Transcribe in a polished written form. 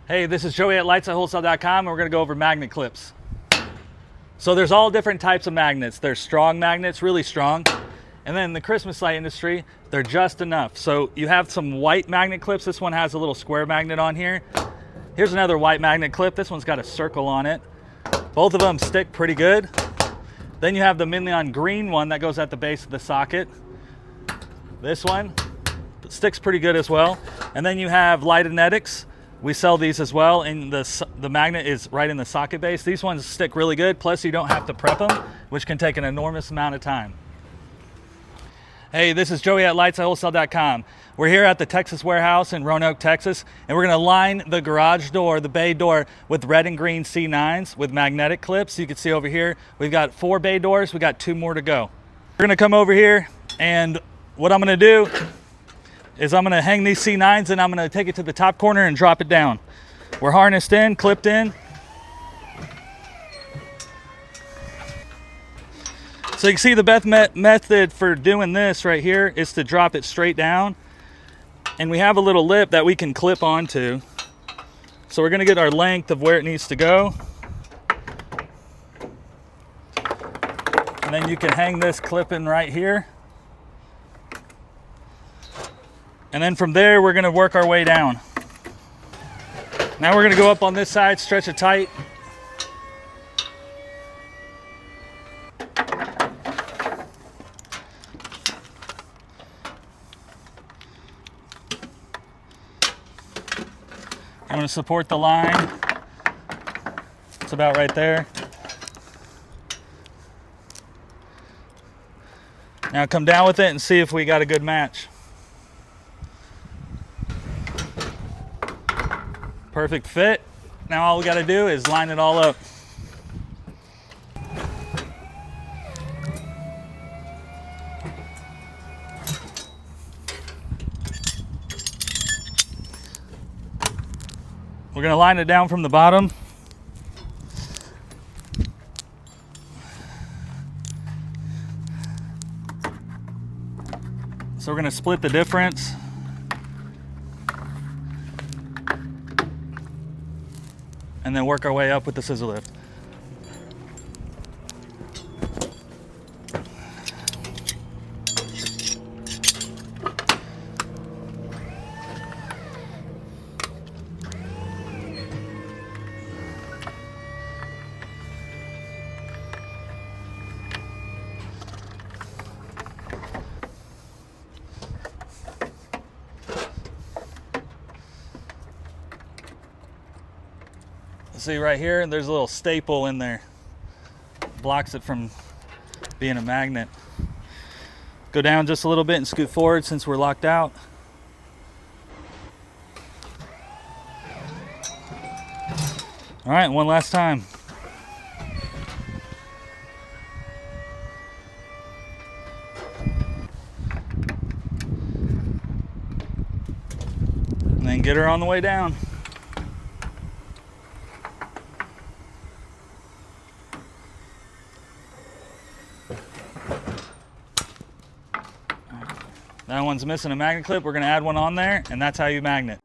Hey, this is Joey at Wholesale.com, and we're going to go over magnet clips. So there's all different types of magnets. There's strong magnets, really strong. And then in the Christmas light industry, they're just enough. So you have some white magnet clips. This one has a little square magnet on here. Here's another white magnet clip. This one's got a circle on it. Both of them stick pretty good. Then you have the minion green one that goes at the base of the socket. This one sticks pretty good as well. And then you have Lightnetics. We sell these as well, and the magnet is right in the socket base. These ones stick really good, plus you don't have to prep them, which can take an enormous amount of time. Hey, this is Joey at Wholesale.com. We're here at the Texas warehouse in Roanoke, Texas, and we're gonna line the garage door, the bay door, with red and green C9s with magnetic clips. You can see over here, we've got 4 bay doors, we got 2 more to go. We're gonna come over here, and what I'm gonna do is I'm gonna hang these C9s and I'm gonna take it to the top corner and drop it down. We're harnessed in, clipped in. So you can see the best method for doing this right here is to drop it straight down. And we have a little lip that we can clip onto. So we're gonna get our length of where it needs to go. And then you can hang this clipping right here. And then from there, we're gonna work our way down. Now we're gonna go up on this side, stretch it tight. I'm gonna support the line. It's about right there. Now come down with it and see if we got a good match. Perfect fit. Now all we got to do is line it all up. We're going to line it down from the bottom. So we're going to split the difference. And then work our way up with the scissor lift. See right here, there's a little staple in there. Blocks it from being a magnet. Go down just a little bit and scoot forward since we're locked out. All right, one last time. And then get her on the way down. That one's missing a magnet clip. We're going to add one on there, and that's how you magnet.